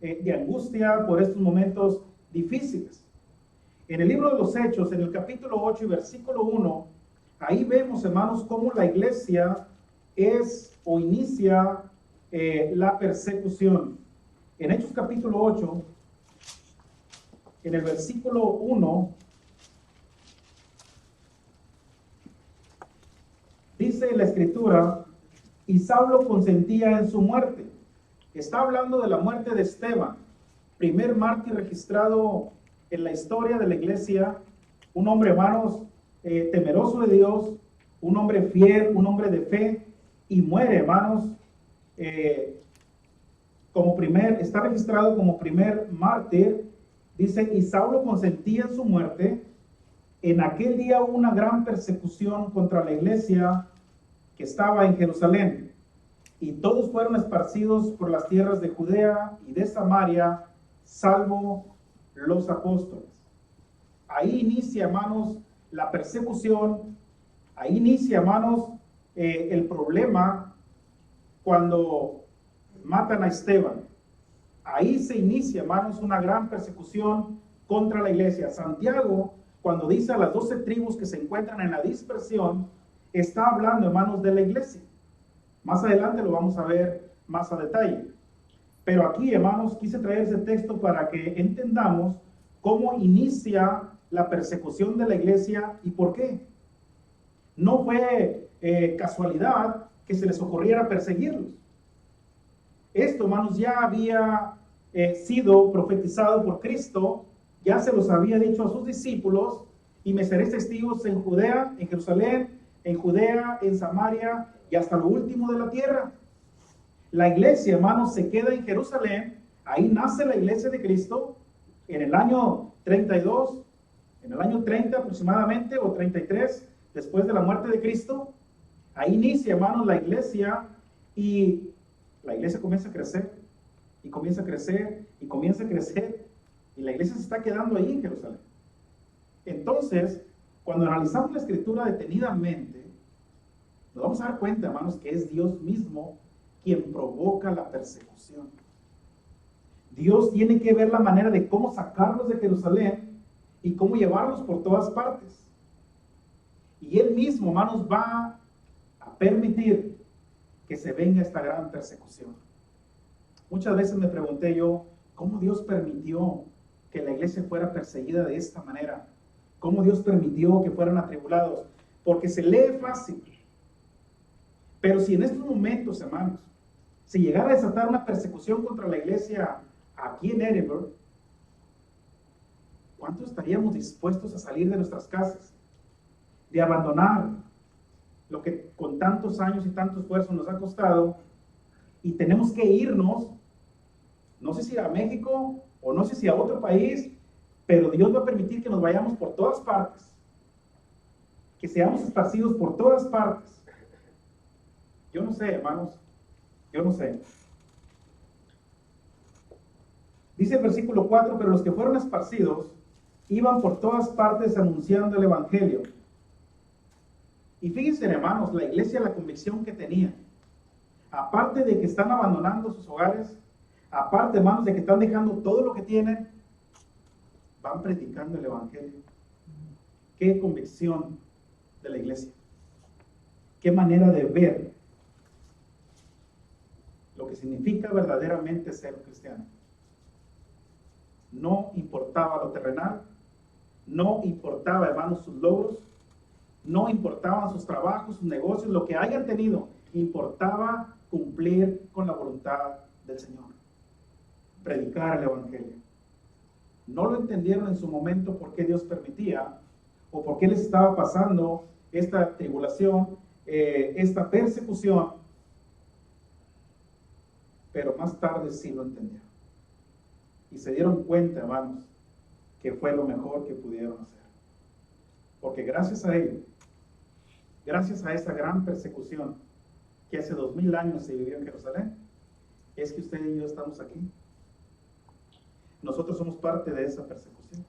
de angustia, por estos momentos difíciles. En el libro de los Hechos, en el capítulo 8 y versículo 1, ahí vemos, hermanos, cómo la iglesia es o inicia la persecución. En Hechos capítulo 8, en el versículo 1, dice la escritura, y Saulo consentía en su muerte. Está hablando de la muerte de Esteban, primer mártir registrado en la historia de la iglesia, un hombre, hermanos, temeroso de Dios, un hombre fiel, un hombre de fe, y muere, hermanos, está registrado como primer mártir. Dice, y Saulo consentía en su muerte. En aquel día hubo una gran persecución contra la iglesia que estaba en Jerusalén, y todos fueron esparcidos por las tierras de Judea y de Samaria, salvo los apóstoles. Ahí inicia, hermanos, la persecución. Ahí inicia, hermanos, el problema cuando matan a Esteban. Ahí se inicia, hermanos, una gran persecución contra la iglesia. Santiago, cuando dice a las 12 tribus que se encuentran en la dispersión, está hablando, hermanos, de la iglesia. Más adelante lo vamos a ver más a detalle. Pero aquí, hermanos, quise traer ese texto para que entendamos cómo inicia la persecución de la iglesia y por qué. No fue casualidad que se les ocurriera perseguirlos. Esto, hermanos, ya había sido profetizado por Cristo, ya se los había dicho a sus discípulos, y me seréis testigos en Judea, en Jerusalén, en Judea, en Samaria y hasta lo último de la tierra. La iglesia, hermanos, se queda en Jerusalén. Ahí nace la iglesia de Cristo en el año 32, en el año 30 aproximadamente, o 33, después de la muerte de Cristo. Ahí inicia, hermanos, la iglesia, y la iglesia comienza a crecer, y comienza a crecer, y comienza a crecer, y la iglesia se está quedando ahí en Jerusalén. Entonces, cuando analizamos la escritura detenidamente, nos vamos a dar cuenta, hermanos, que es Dios mismo quien provoca la persecución. Dios tiene que ver la manera de cómo sacarlos de Jerusalén y cómo llevarlos por todas partes. Y Él mismo, hermanos, va a permitir que se venga esta gran persecución. Muchas veces me pregunté yo, ¿cómo Dios permitió que la iglesia fuera perseguida de esta manera? ¿Cómo Dios permitió que fueran atribulados? Porque se lee fácil. Pero si en estos momentos, hermanos, si llegara a desatar una persecución contra la iglesia aquí en Edinburgh, ¿cuántos estaríamos dispuestos a salir de nuestras casas? De abandonar lo que con tantos años y tanto esfuerzo nos ha costado, y tenemos que irnos, no sé si a México o no sé si a otro país, pero Dios va a permitir que nos vayamos por todas partes, que seamos esparcidos por todas partes. Yo no sé, hermanos, yo no sé. Dice el versículo 4, pero los que fueron esparcidos iban por todas partes anunciando el evangelio. Y fíjense, hermanos, la iglesia, la convicción que tenía, aparte de que están abandonando sus hogares, aparte, hermanos, de que están dejando todo lo que tienen, van predicando el evangelio. Qué convicción de la iglesia, qué manera de ver lo que significa verdaderamente ser cristiano. No importaba lo terrenal, no importaba, hermanos, sus logros, no importaban sus trabajos, sus negocios, lo que hayan tenido, importaba cumplir con la voluntad del Señor, predicar el evangelio. No lo entendieron en su momento por qué Dios permitía o por qué les estaba pasando esta tribulación, esta persecución, pero más tarde sí lo entendieron y se dieron cuenta, hermanos, que fue lo mejor que pudieron hacer, porque gracias a ello, gracias a esa gran persecución que hace 2000 años se vivió en Jerusalén, es que usted y yo estamos aquí. Nosotros somos parte de esa persecución.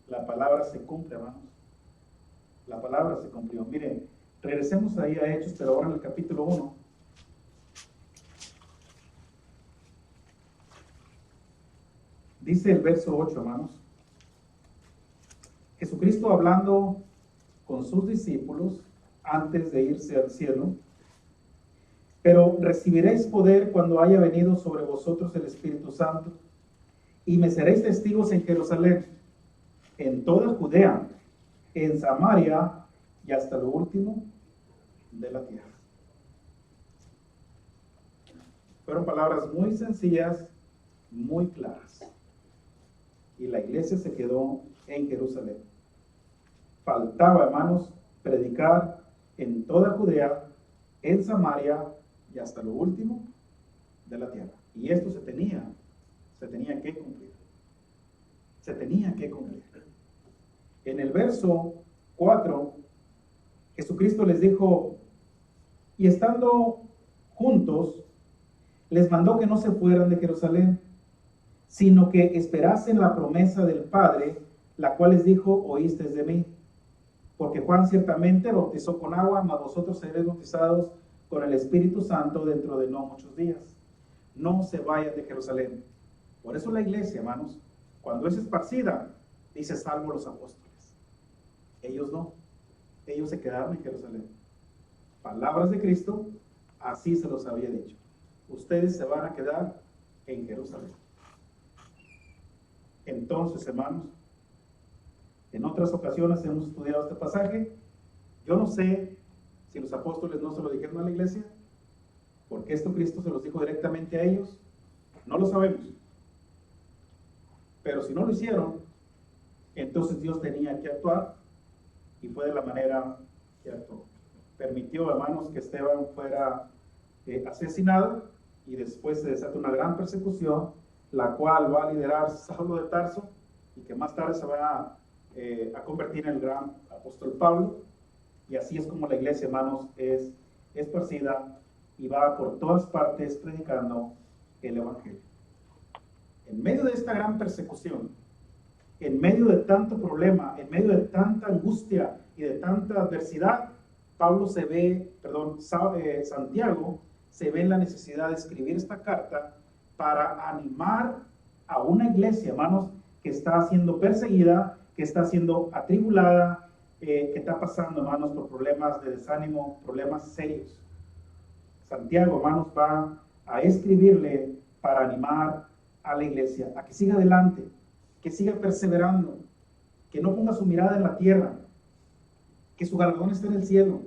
La palabra se cumple, hermanos. La palabra se cumplió. Miren, regresemos ahí a Hechos, pero ahora en el capítulo 1. Dice el verso 8, hermanos. Jesucristo hablando con sus discípulos antes de irse al cielo. Pero recibiréis poder cuando haya venido sobre vosotros el Espíritu Santo, y me seréis testigos en Jerusalén, en toda Judea, en Samaria y hasta lo último de la tierra. Fueron palabras muy sencillas, muy claras. Y la iglesia se quedó en Jerusalén. Faltaba, hermanos, predicar en toda Judea, en Samaria y hasta lo último de la tierra. Y esto se tenía que cumplir. Se tenía que cumplir. En el verso 4, Jesucristo les dijo, y estando juntos, les mandó que no se fueran de Jerusalén, sino que esperasen la promesa del Padre, la cual les dijo, oísteis de mí. Porque Juan ciertamente bautizó con agua, mas vosotros seréis bautizados con el Espíritu Santo dentro de no muchos días. No se vayan de Jerusalén. Por eso la iglesia, hermanos, cuando es esparcida, dice salvo los apóstoles. Ellos no. Ellos se quedaron en Jerusalén. Palabras de Cristo, así se los había dicho. Ustedes se van a quedar en Jerusalén. Entonces, hermanos, en otras ocasiones hemos estudiado este pasaje. Yo no sé si los apóstoles no se lo dijeron a la iglesia, porque esto Cristo se los dijo directamente a ellos. No lo sabemos. Pero si no lo hicieron, entonces Dios tenía que actuar, y fue de la manera que actuó. Permitió, hermanos, que Esteban fuera asesinado, y después se desata una gran persecución, la cual va a liderar Saulo de Tarso, y que más tarde se va a convertir en el gran apóstol Pablo. Y así es como la iglesia, hermanos, es esparcida y va por todas partes predicando el evangelio. En medio de esta gran persecución, en medio de tanto problema, en medio de tanta angustia y de tanta adversidad, Santiago se ve en la necesidad de escribir esta carta para animar a una iglesia, hermanos, que está siendo perseguida, que está siendo atribulada, que está pasando, hermanos, por problemas de desánimo, problemas serios. Santiago, hermanos, va a escribirle para animar a la iglesia a que siga adelante, que siga perseverando, que no ponga su mirada en la tierra, que su galardón está en el cielo,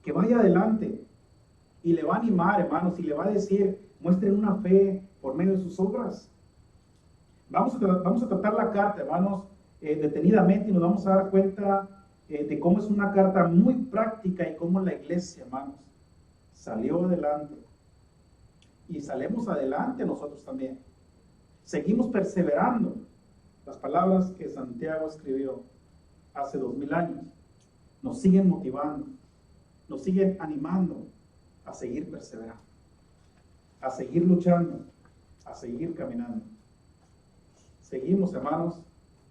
que vaya adelante. Y le va a animar, hermanos, y le va a decir, muestren una fe por medio de sus obras. Vamos a tratar la carta, hermanos, detenidamente, y nos vamos a dar cuenta de cómo es una carta muy práctica y cómo la iglesia, hermanos, salió adelante. Y salimos adelante nosotros también. Seguimos perseverando. Las palabras que Santiago escribió hace 2000 años nos siguen motivando, nos siguen animando a seguir perseverando, a seguir luchando, a seguir caminando. Seguimos, hermanos,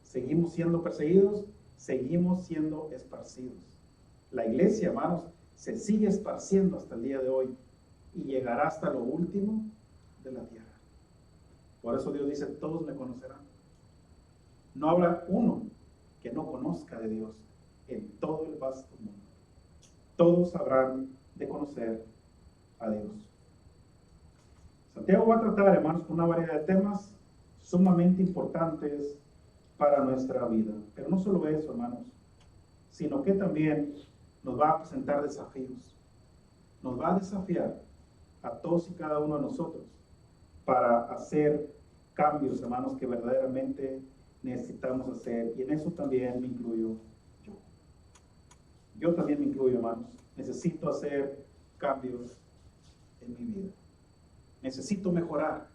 seguimos siendo perseguidos, seguimos siendo esparcidos. La iglesia, hermanos, se sigue esparciendo hasta el día de hoy y llegará hasta lo último de la tierra. Por eso Dios dice, todos me conocerán. No habrá uno que no conozca de Dios en todo el vasto mundo. Todos habrán de conocer a Dios. Santiago va a tratar, hermanos, con una variedad de temas sumamente importantes para nuestra vida. Pero no solo eso, hermanos, sino que también nos va a presentar desafíos. Nos va a desafiar a todos y cada uno de nosotros para hacer cambios, hermanos, que verdaderamente necesitamos hacer. Y en eso también me incluyo yo. Yo también me incluyo, hermanos. Necesito hacer cambios en mi vida. Necesito mejorar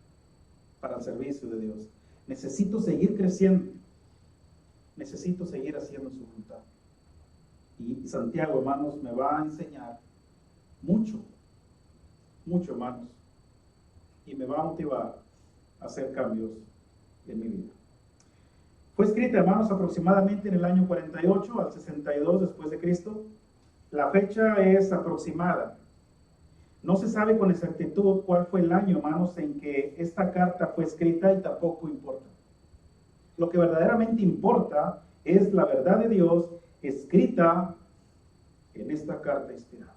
para el servicio de Dios. Necesito seguir creciendo. Necesito seguir haciendo su voluntad. Y Santiago, hermanos, me va a enseñar mucho, hermanos, y me va a motivar a hacer cambios en mi vida. Fue escrita, hermanos, aproximadamente en el año 48 al 62 después de Cristo. La fecha es aproximada. No se sabe con exactitud cuál fue el año, hermanos, en que esta carta fue escrita, y tampoco importa. Lo que verdaderamente importa es la verdad de Dios escrita en esta carta inspirada.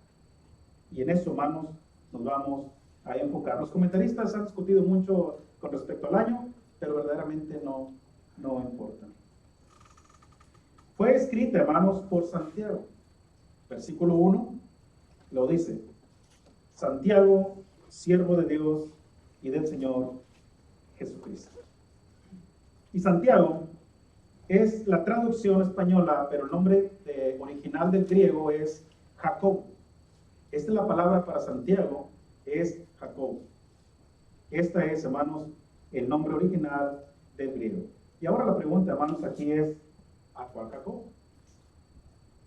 Y en eso, hermanos, nos vamos a enfocar. Los comentaristas han discutido mucho con respecto al año, pero verdaderamente no importa. Fue escrita, hermanos, por Santiago. Versículo 1 lo dice: Santiago, siervo de Dios y del Señor Jesucristo. Y Santiago es la traducción española, pero el nombre original del griego es Jacob. Esta es la palabra para Santiago, es Jacob. Esta es, hermanos, el nombre original del griego. Y ahora la pregunta, hermanos, aquí es: ¿a cuál Jacob?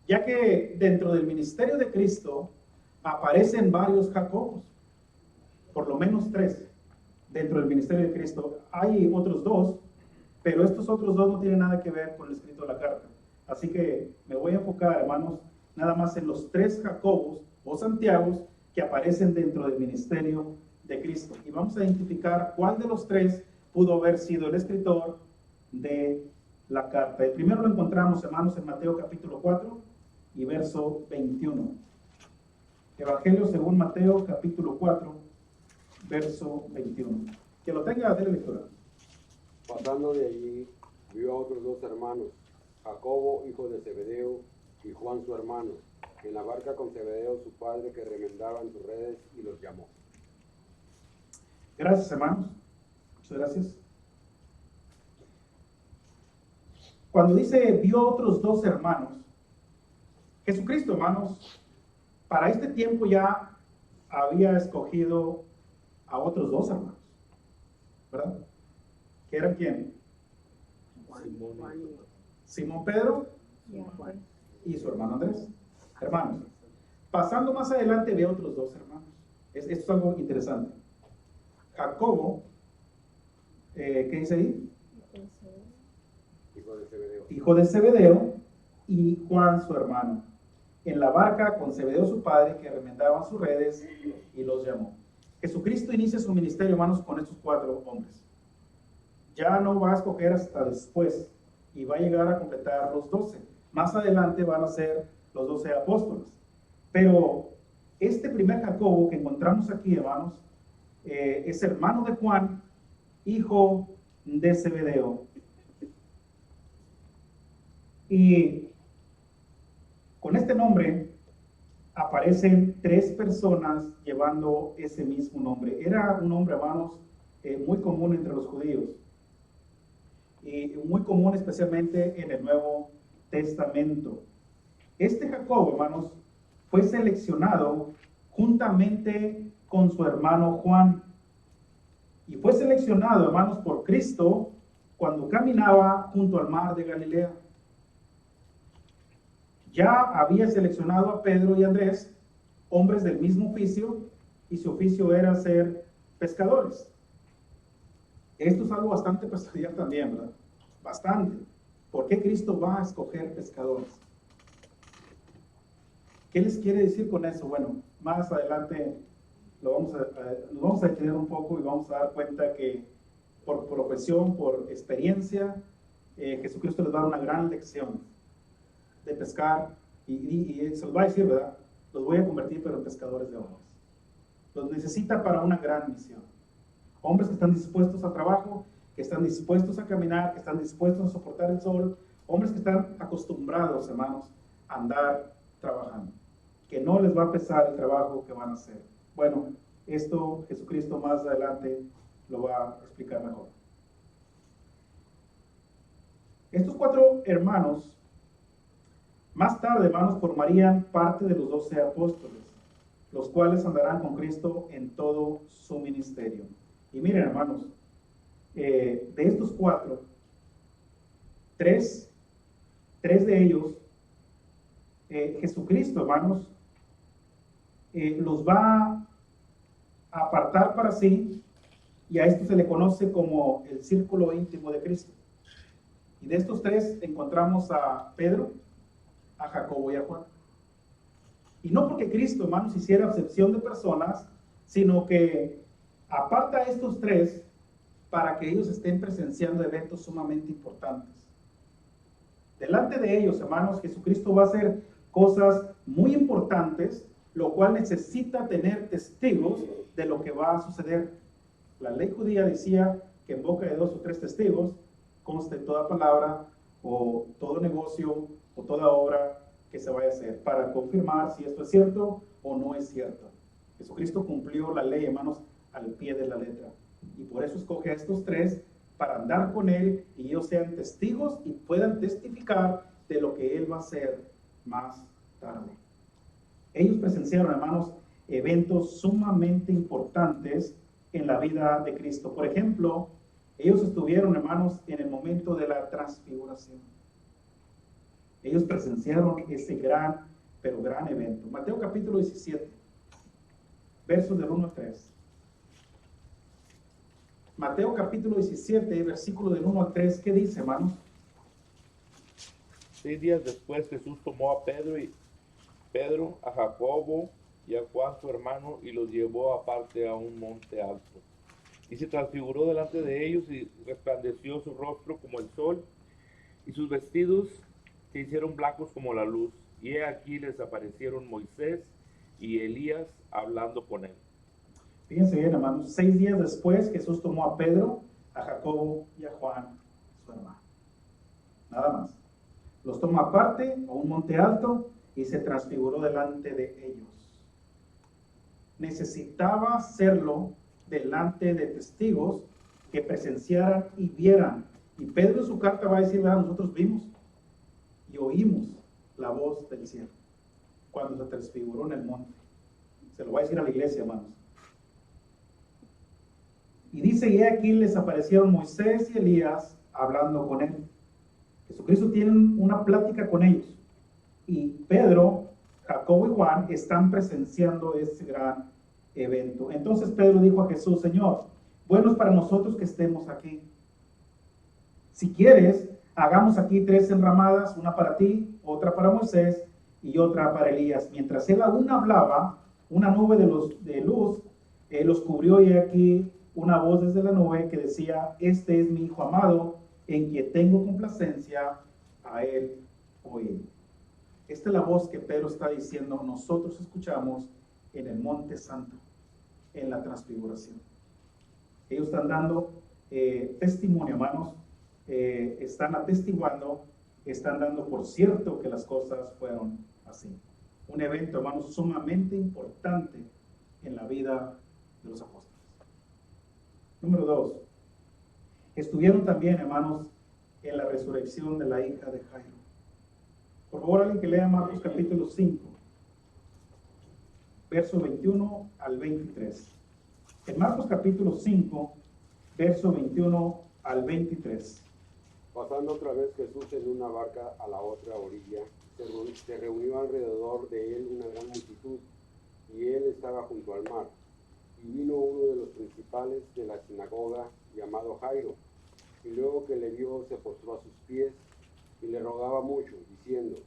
Ya que dentro del ministerio de Cristo aparecen varios Jacobos, por lo menos 3 dentro del ministerio de Cristo. Hay otros 2, pero estos otros 2 no tienen nada que ver con el escrito de la carta. Así que me voy a enfocar, hermanos, nada más en los 3 Jacobos o Santiagos que aparecen dentro del ministerio de Cristo. Y vamos a identificar cuál de los 3 pudo haber sido el escritor de la carta. El primero lo encontramos, hermanos, en Mateo capítulo 4 y verso 21. Evangelio según Mateo capítulo 4, verso 21. Que lo tenga, de lectura. Pasando de allí, vio a otros 2 hermanos, Jacobo, hijo de Zebedeo, y Juan su hermano, en la barca con Zebedeo su padre, que remendaban sus redes, y los llamó. Gracias, hermanos. Muchas gracias. Cuando dice vio otros 2 hermanos, Jesucristo, hermanos, para este tiempo ya había escogido a otros 2 hermanos, ¿verdad? ¿Que eran quién? Simón Pedro y su hermano Andrés. Hermanos, pasando más adelante ve otros 2 hermanos. Esto es algo interesante. Jacobo, ¿qué dice ahí? Hijo de Zebedeo, y Juan su hermano, en la barca con Zebedeo su padre, que remendaban sus redes, y los llamó. Jesucristo inicia su ministerio, hermanos, con estos 4 hombres. Ya no va a escoger hasta después, y va a llegar a completar los 12. Más adelante van a ser los 12 apóstoles. Pero este primer Jacobo que encontramos aquí, hermanos, es hermano de Juan, hijo de Zebedeo. Y con este nombre aparecen 3 personas llevando ese mismo nombre. Era un nombre, hermanos, muy común entre los judíos. Y muy común especialmente en el Nuevo Testamento. Este Jacobo, hermanos, fue seleccionado juntamente con su hermano Juan. Y fue seleccionado, hermanos, por Cristo cuando caminaba junto al mar de Galilea. Ya había seleccionado a Pedro y Andrés, hombres del mismo oficio, y su oficio era ser pescadores. Esto es algo bastante peculiar también, ¿verdad? Bastante. ¿Por qué Cristo va a escoger pescadores? ¿Qué les quiere decir con eso? Bueno, más adelante nos vamos a detener un poco y vamos a dar cuenta que por profesión, por experiencia, Jesucristo les va a dar una gran lección de pescar y se los va a decir, ¿verdad? Los voy a convertir pero en pescadores de hombres. Los necesita para una gran misión. Hombres que están dispuestos al trabajo, que están dispuestos a caminar, que están dispuestos a soportar el sol, hombres que están acostumbrados, hermanos, a andar trabajando, que no les va a pesar el trabajo que van a hacer. Bueno, esto Jesucristo más adelante lo va a explicar mejor. Estos 4 hermanos, más tarde, hermanos, formarían parte de los 12 apóstoles, los cuales andarán con Cristo en todo su ministerio. Y miren, hermanos, de estos 4, 3 de ellos, Jesucristo, hermanos, los va a apartar para sí, y a esto se le conoce como el círculo íntimo de Cristo. Y de estos 3 encontramos a Pedro, a Jacobo y a Juan. Y no porque Cristo, hermanos, hiciera acepción de personas, sino que aparta a estos 3 para que ellos estén presenciando eventos sumamente importantes. Delante de ellos, hermanos, Jesucristo va a hacer cosas muy importantes, lo cual necesita tener testigos de lo que va a suceder. La ley judía decía que en boca de 2 o 3 testigos conste toda palabra o todo negocio o toda obra que se vaya a hacer para confirmar si esto es cierto o no es cierto. Jesucristo cumplió la ley, hermanos, al pie de la letra. Y por eso escoge a estos 3 para andar con Él y ellos sean testigos y puedan testificar de lo que Él va a hacer más tarde. Ellos presenciaron, hermanos, eventos sumamente importantes en la vida de Cristo. Por ejemplo, ellos estuvieron, hermanos, en el momento de la transfiguración. Ellos presenciaron ese gran, pero gran evento. Mateo capítulo 17, versos del 1 al 3. Mateo capítulo 17, versículo del 1 al 3, ¿qué dice, hermanos? 6 días después Jesús tomó a Pedro, a Jacobo y a Juan su hermano y los llevó aparte a un monte alto. Y se transfiguró delante de ellos y resplandeció su rostro como el sol y sus vestidos se hicieron blancos como la luz. Y he aquí les aparecieron Moisés y Elías hablando con él. Fíjense bien, hermanos, 6 días después Jesús tomó a Pedro, a Jacobo y a Juan, su hermano. Nada más. Los tomó aparte a un monte alto y se transfiguró delante de ellos. Necesitaba hacerlo delante de testigos que presenciaran y vieran. Y Pedro en su carta va a decir, nosotros vimos y oímos la voz del cielo cuando se transfiguró en el monte. Se lo va a decir a la iglesia, hermanos. Y dice, y aquí les aparecieron Moisés y Elías hablando con él. Jesucristo tiene una plática con ellos. Y Pedro, Jacobo y Juan están presenciando ese gran evento. Entonces Pedro dijo a Jesús, Señor, bueno es para nosotros que estemos aquí. Si quieres, hagamos aquí 3 enramadas, una para ti, otra para Moisés y otra para Elías. Mientras él aún hablaba, una nube de luz los cubrió y aquí una voz desde la nube que decía, este es mi Hijo amado, en quien tengo complacencia, a él oír. Esta es la voz que Pedro está diciendo, nosotros escuchamos en el Monte Santo, en la transfiguración. Ellos están dando testimonio, hermanos, están atestiguando, están dando por cierto que las cosas fueron así. Un evento, hermanos, sumamente importante en la vida de los apóstoles. Número 2. Estuvieron también, hermanos, en la resurrección de la hija de Jairo. Por favor, alguien que lea Marcos capítulo 5, verso 21 al 23. En Marcos capítulo 5, verso 21 al 23. Pasando otra vez Jesús en una barca a la otra orilla, se reunió alrededor de él una gran multitud, y él estaba junto al mar. Y vino uno de los principales de la sinagoga, llamado Jairo, y luego que le vio se postró a sus pies y le rogaba mucho, diciendo,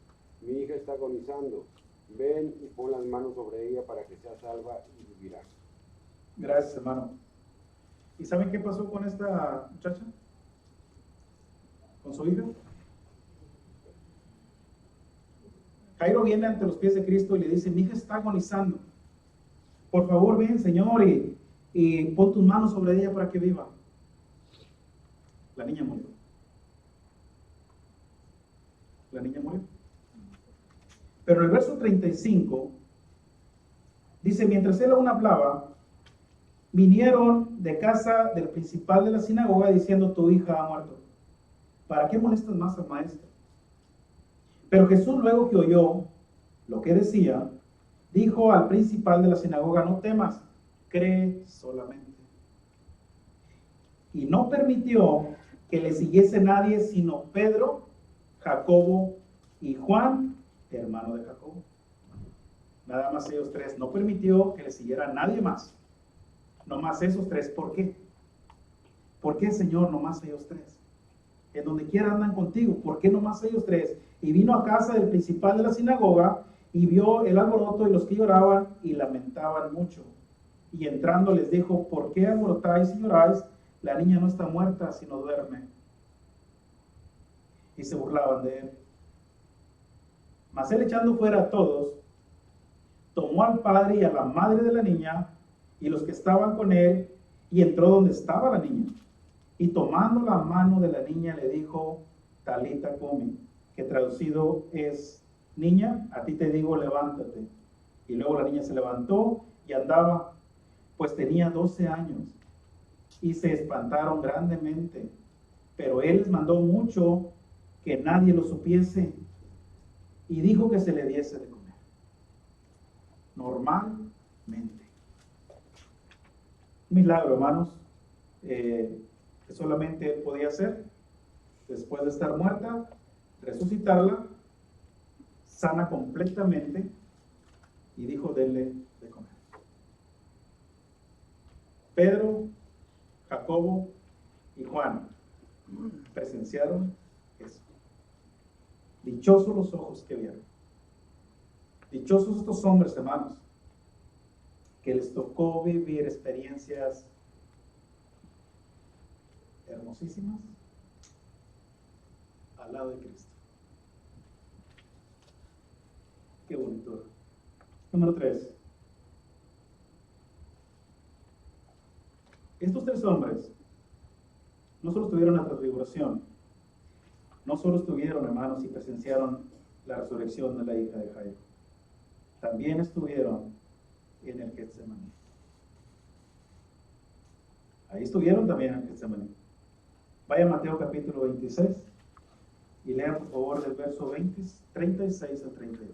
mi hija está agonizando, ven y pon las manos sobre ella para que sea salva y vivirá. Gracias, hermano. ¿Y saben qué pasó con esta muchacha? ¿Con su hija? Jairo viene ante los pies de Cristo y le dice, mi hija está agonizando. Por favor, ven, Señor, y pon tus manos sobre ella para que viva. La niña murió. La niña murió. Pero en el verso 35 dice, mientras él aún hablaba, vinieron de casa del principal de la sinagoga diciendo, tu hija ha muerto. ¿Para qué molestas más al maestro? Pero Jesús, luego que oyó lo que decía, dijo al principal de la sinagoga, no temas, cree solamente. Y no permitió que le siguiese nadie sino Pedro, Jacobo y Juan, hermano de Jacobo. Nada más ellos 3. No permitió que le siguiera nadie más. No más esos 3. ¿Por qué? ¿Por qué, Señor, no más ellos 3? En donde quiera andan contigo. ¿Por qué no más ellos 3? Y vino a casa del principal de la sinagoga y vio el alboroto y los que lloraban y lamentaban mucho. Y entrando les dijo, ¿por qué alborotáis y lloráis? la niña no está muerta, sino duerme. Y se burlaban de él. Mas él, echando fuera a todos, tomó al padre y a la madre de la niña y los que estaban con él, y entró donde estaba la niña. Y tomando la mano de la niña le dijo, Talita cumi, que traducido es, niña, a ti te digo, levántate. Y luego la niña se levantó y andaba, pues tenía 12 años. Y se espantaron grandemente. Pero él les mandó mucho que nadie lo supiese. Y dijo que se le diese de comer. Normalmente. Un milagro, hermanos, que solamente él podía hacer. Después de estar muerta, resucitarla, sana completamente, y dijo, denle de comer. Pedro, Jacobo y Juan presenciaron eso. Dichosos los ojos que vieron. Dichosos estos hombres, hermanos, que les tocó vivir experiencias hermosísimas al lado de Cristo. Qué bonito. Número 3. Estos 3 hombres no solo estuvieron en la transfiguración, no solo estuvieron, hermanos, y presenciaron la resurrección de la hija de Jairo, también estuvieron en el Getsemaní. Ahí estuvieron también en el Getsemaní. Vaya a Mateo capítulo 26 y lean por favor del verso 36 al 38.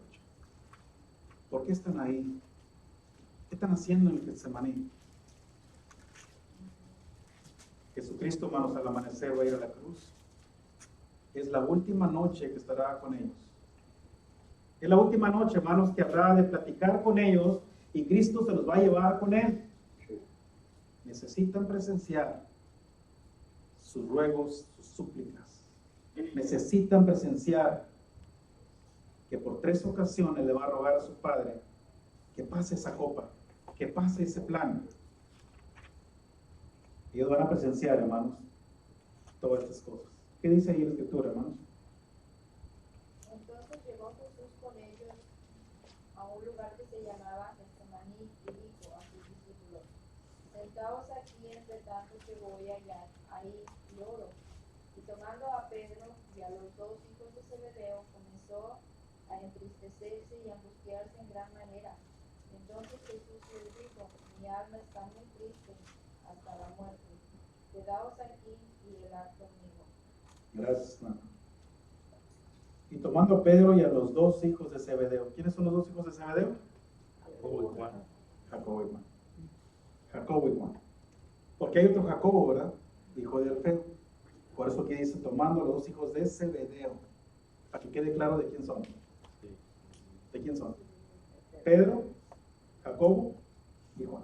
¿Por qué están ahí? ¿Qué están haciendo en el Getsemaní? Jesucristo, hermanos, al amanecer va a ir a la cruz. Es la última noche que estará con ellos. Es la última noche, hermanos, que habrá de platicar con ellos y Cristo se los va a llevar con él. Necesitan presenciar sus ruegos, sus súplicas. Necesitan presenciar que por 3 ocasiones le va a rogar a su Padre que pase esa copa, que pase ese plan. Ellos van a presenciar, hermanos, todas estas cosas. ¿Qué dice ahí la Escritura, hermanos? Entonces llegó Jesús con ellos a un lugar que se llamaba Getsemaní y dijo a sus discípulos, sentaos aquí entre tanto que voy allá, ahí y oro. Y tomando a Pedro y a los 2 hijos de Zebedeo, comenzó a entristecerse y a angustiarse en gran manera. Entonces Jesús les dijo, mi alma está muy triste hasta la muerte. Quedaos aquí y velad conmigo. Gracias, hermano. Y tomando a Pedro y a los 2 hijos de Zebedeo. ¿Quiénes son los 2 hijos de Zebedeo? Jacobo y Juan. Jacobo y Juan. Jacobo y Juan. Porque hay otro Jacobo, ¿verdad? Hijo de Alfeo. Por eso aquí dice, tomando a los 2 hijos de Zebedeo. Para que quede claro de quién son. ¿De quién son? Pedro, Jacobo y Juan.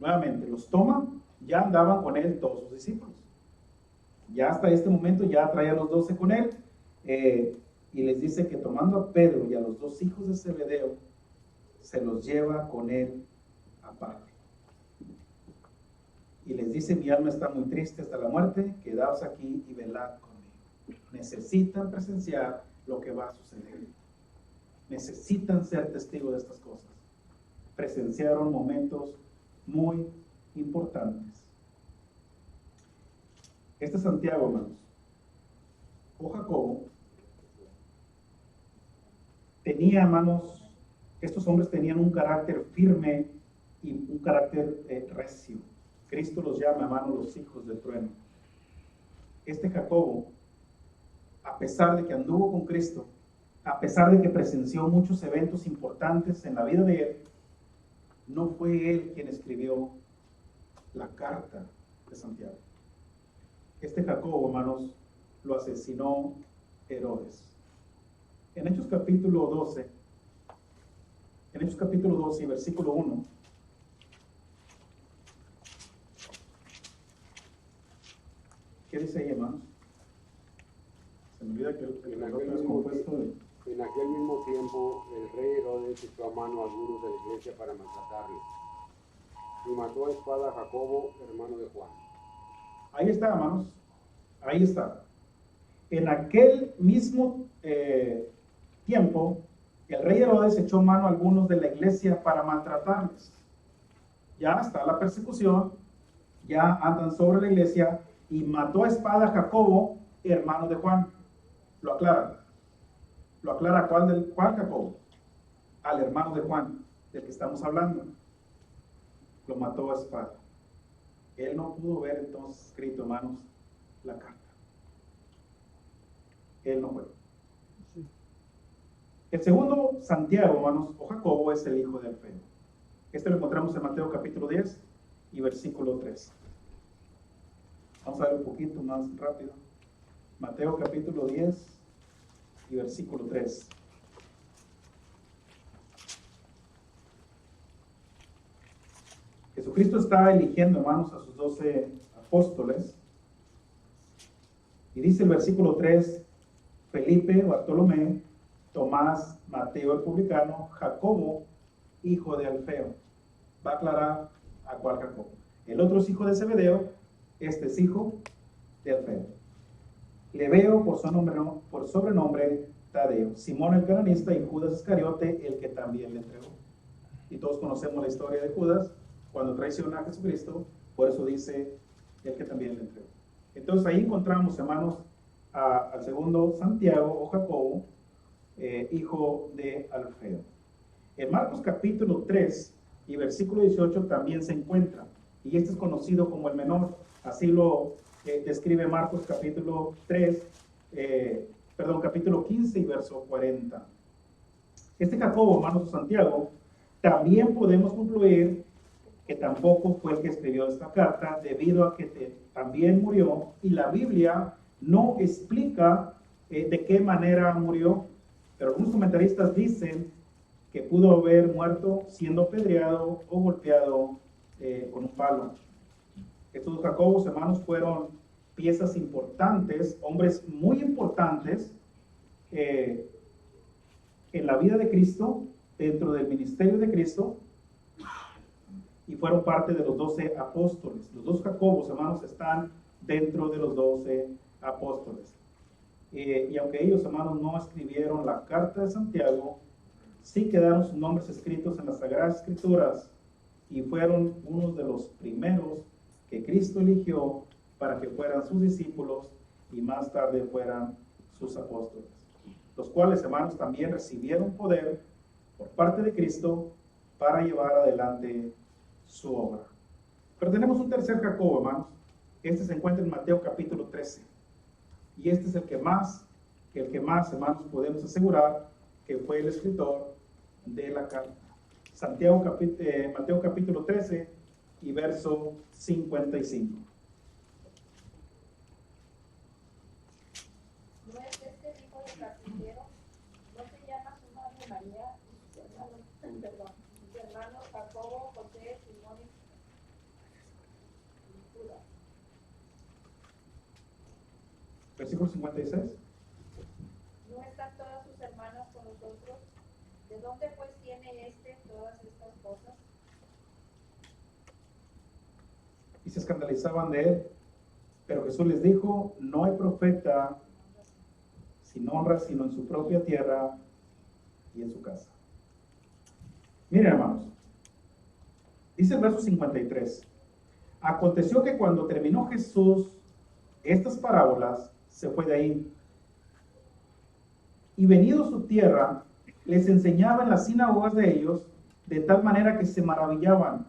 Nuevamente, los toma, ya andaban con él todos sus discípulos. Ya hasta este momento ya traía a los 12 con él. Y les dice que tomando a Pedro y a los 2 hijos de Zebedeo, se los lleva con él aparte. Y les dice, mi alma está muy triste hasta la muerte, quedaos aquí y velad conmigo. Necesitan presenciar lo que va a suceder. Necesitan ser testigos de estas cosas. Presenciaron momentos muy importantes. Este es Santiago, hermanos, o Jacobo, tenía, hermanos, estos hombres tenían un carácter firme y un carácter recio. Cristo los llama, hermanos, los hijos del trueno. Este Jacobo, a pesar de que anduvo con Cristo, a pesar de que presenció muchos eventos importantes en la vida de él, no fue él quien escribió la carta de Santiago. Este Jacobo, hermanos, lo asesinó Herodes. En Hechos capítulo 12 y versículo 1, ¿qué dice ahí, hermanos? Se me olvida que el reloj es compuesto de... En aquel mismo tiempo, el rey Herodes echó a mano a algunos de la iglesia para maltratarlos, y mató a espada a Jacobo, hermano de Juan. Ahí está, hermanos. Ahí está. En aquel mismo tiempo, el rey Herodes echó mano a algunos de la iglesia para maltratarles. Ya está la persecución, ya andan sobre la iglesia y mató a espada a Jacobo, hermano de Juan. Lo aclara. Lo aclara, ¿cuál Jacobo? Al hermano de Juan, del que estamos hablando. Lo mató a espada. Él no pudo ver entonces escrito, hermanos, la carta. Él no fue. El segundo Santiago, hermanos, o Jacobo, es el hijo de Alfeo. Este lo encontramos en Mateo capítulo 10 y versículo 3. Vamos a ver un poquito más rápido. Mateo capítulo 10 y versículo 3. Jesucristo está eligiendo, hermanos, a sus 12 apóstoles. Y dice el versículo 3, Felipe, Bartolomé, Tomás, Mateo el publicano, Jacobo, hijo de Alfeo. Va a aclarar a cuál Jacobo. El otro es hijo de Zebedeo, este es hijo de Alfeo. Leveo, por sobrenombre, Tadeo, Simón el cananista y Judas Iscariote, el que también le entregó. Y todos conocemos la historia de Judas, cuando traiciona a Jesucristo, por eso dice el que también le entregó. Entonces ahí encontramos, hermanos, al segundo Santiago o Jacobo, hijo de Alfeo. En Marcos capítulo 3 y versículo 18 también se encuentra, y este es conocido como el menor, así lo describe Marcos capítulo 15 y verso 40. Este Jacobo, hermanos de Santiago, también podemos concluir que tampoco fue el que escribió esta carta, debido a que también murió, y la Biblia no explica de qué manera murió, pero algunos comentaristas dicen que pudo haber muerto siendo apedreado o golpeado con un palo. Estos Jacobos, hermanos, fueron piezas importantes, hombres muy importantes en la vida de Cristo, dentro del ministerio de Cristo, y fueron parte de los 12 apóstoles. Los dos Jacobos, hermanos, están dentro de los 12 apóstoles. Y aunque ellos, hermanos, no escribieron la carta de Santiago, sí quedaron sus nombres escritos en las Sagradas Escrituras y fueron unos de los primeros que Cristo eligió para que fueran sus discípulos y más tarde fueran sus apóstoles. Los cuales, hermanos, también recibieron poder por parte de Cristo para llevar adelante su obra. Pero tenemos un tercer Jacobo, hermanos. Este se encuentra en Mateo capítulo 13. Y este es el que más, hermanos, podemos asegurar que fue el escritor de la carta. Mateo capítulo 13 y verso 55. ¿No es este el hijo del carpintero? ¿No se llama su madre María y sus hermanos Jacobo, José, Simón y Judas? Versículo 56. ¿No están todas sus hermanas con nosotros? ¿De dónde pues tiene todas estas cosas? Y se escandalizaban de él. Pero Jesús les dijo, no hay profeta sin honra, sino en su propia tierra y en su casa. Miren, hermanos, dice el verso 53. Aconteció que cuando terminó Jesús estas parábolas, se fue de ahí. Y venido a su tierra, les enseñaba en las sinagogas de ellos, de tal manera que se maravillaban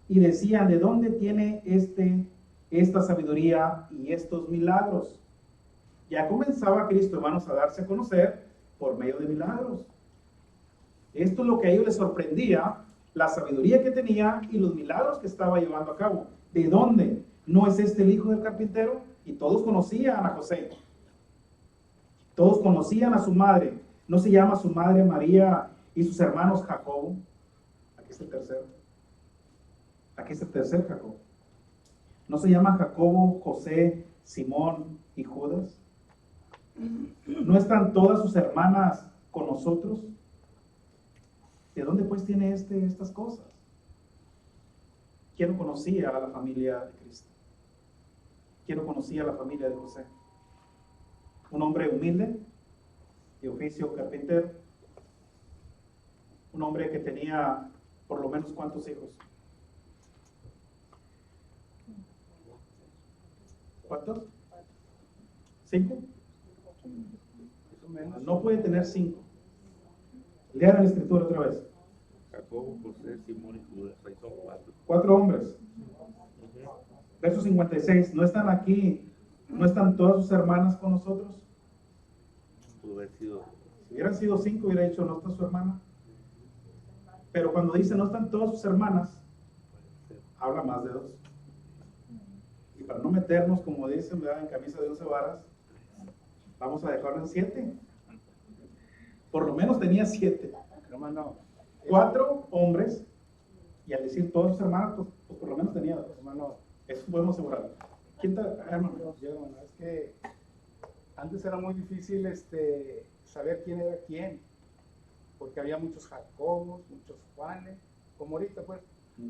y decían, ¿de dónde tiene esta sabiduría y estos milagros? Ya comenzaba Cristo, hermanos, a darse a conocer por medio de milagros. Esto es lo que a ellos les sorprendía, la sabiduría que tenía y los milagros que estaba llevando a cabo. ¿De dónde? ¿No es este el hijo del carpintero? Y todos conocían a José. Todos conocían a su madre. ¿No se llama su madre María y sus hermanos Jacobo? Aquí está el tercero. Aquí está el tercer Jacobo. ¿No se llama Jacobo, José, Simón y Judas? ¿No están todas sus hermanas con nosotros? ¿De dónde pues tiene estas cosas? ¿Quién no conocía a la familia de Cristo? ¿Quién no conocía la familia de José? Un hombre humilde, de oficio carpintero, un hombre que tenía por lo menos ¿cuántos hijos? ¿Cuántos? ¿5? No puede tener 5. Lean la escritura otra vez. Jacobo, José, Simón y Judas. Ahí son 4. 4 hombres. Verso 56. ¿No están aquí? ¿No están todas sus hermanas con nosotros? Pudo haber sido. Si hubieran sido 5, hubiera dicho, ¿no está su hermana? Pero cuando dice, no están todas sus hermanas, habla más de 2. Y para no meternos, como dicen, ¿verdad?, en camisa de 11 varas, vamos a dejarlo en 7. Por lo menos tenía 7. Hermano, 4 hombres, y al decir todas sus hermanas, pues por lo menos tenía 2. hermano, Eso podemos asegurarlo. ¿Quién está, hermano? hermano, es que antes era muy difícil saber quién era quién, porque había muchos Jacobos, muchos Juanes, como ahorita pues,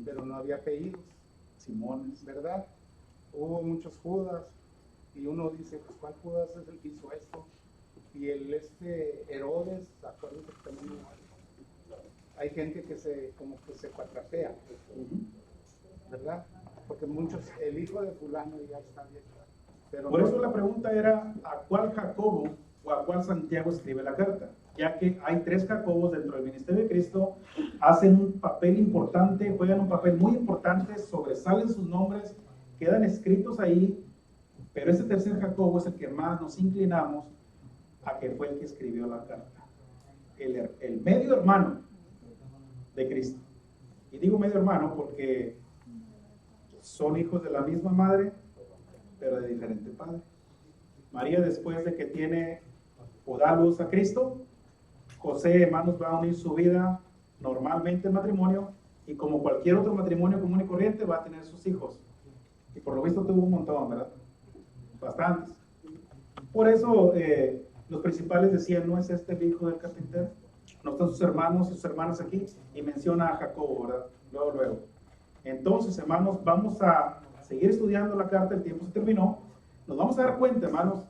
pero no había apellidos, Simones. ¿verdad? Hubo muchos Judas, y uno dice, pues ¿cuál Judas es el que hizo esto? Y el Herodes, acuérdense que también hay gente que como que se cuatrapea, ¿verdad? Porque muchos, el hijo de fulano ya está bien. Pero Por no- eso la pregunta era, ¿a cuál Jacobo o a cuál Santiago escribe la carta? Ya que hay 3 Jacobos dentro del ministerio de Cristo, hacen un papel importante, juegan un papel muy importante, sobresalen sus nombres, quedan escritos ahí, pero ese tercer Jacobo es el que más nos inclinamos a que fue el que escribió la carta. El medio hermano de Cristo. Y digo medio hermano porque son hijos de la misma madre, pero de diferente padre. María, después de que tiene o da luz a Cristo, José, hermanos, va a unir su vida normalmente en matrimonio, y como cualquier otro matrimonio común y corriente, va a tener sus hijos. Y por lo visto tuvo un montón, ¿verdad? Bastantes. Por eso los principales decían, ¿no es este el hijo del carpintero? ¿No están sus hermanos y sus hermanas aquí? Y menciona a Jacobo, ¿verdad? Luego. Entonces, hermanos, vamos a seguir estudiando la carta, el tiempo se terminó. Nos vamos a dar cuenta, hermanos,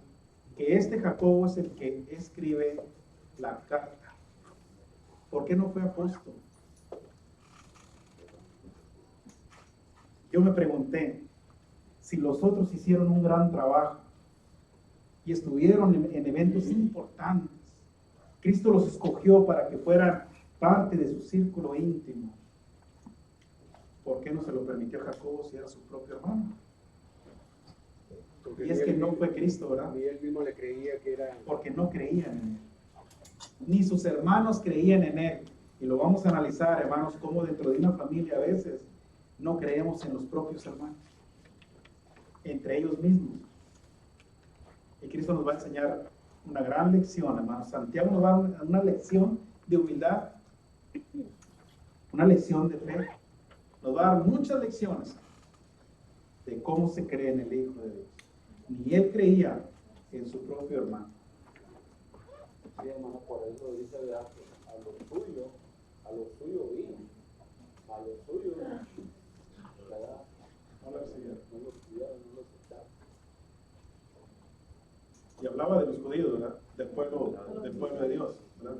que este Jacobo es el que escribe la carta. ¿Por qué no fue apóstol? Yo me pregunté, si los otros hicieron un gran trabajo y estuvieron en eventos importantes, Cristo los escogió para que fueran parte de su círculo íntimo, ¿por qué no se lo permitió a Jacobo si era su propio hermano? Porque Y es ni que él no mismo- fue Cristo, ¿verdad? Ni él mismo le creía que era. Porque no creían en él. Ni sus hermanos creían en él. Y lo vamos a analizar, hermanos, cómo dentro de una familia a veces no creemos en los propios hermanos, entre ellos mismos. Y Cristo nos va a enseñar una gran lección, hermanos. Santiago nos va a dar una lección de humildad, una lección de fe. Nos va a dar muchas lecciones de cómo se cree en el Hijo de Dios. Ni él creía en su propio hermano. Sí, hermano, por eso dice, ¿verdad? A lo suyo vino, a lo suyo, ¿verdad? No lo recibieron. No lo cuidaron, no lo aceptaron. Y hablaba de los judíos, ¿verdad? Del pueblo de Dios, ¿verdad?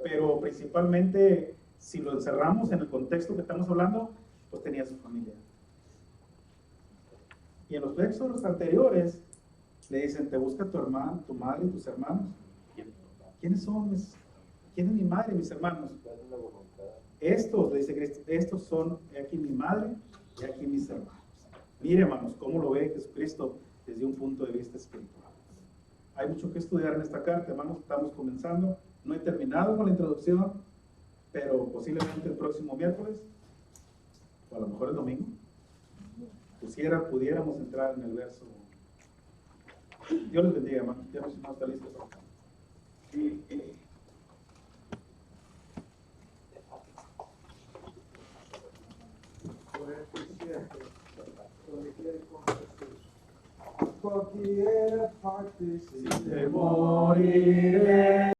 Pero principalmente, si lo encerramos en el contexto que estamos hablando, pues tenía su familia. Y en los textos anteriores le dicen, te busca tu hermano, tu madre y tus hermanos. ¿Quiénes son? ¿Quién es mi madre y mis hermanos? Estos, le dice Cristo, estos son aquí mi madre y aquí mis hermanos. Mire, hermanos, cómo lo ve Jesucristo desde un punto de vista espiritual. Hay mucho que estudiar en esta carta, hermanos, estamos comenzando. No he terminado con la introducción, pero posiblemente el próximo miércoles, o a lo mejor el domingo, pudiéramos entrar en el verso. Dios les bendiga, hermanos. Ya nos está listos. Cualquier parte Si te moriré.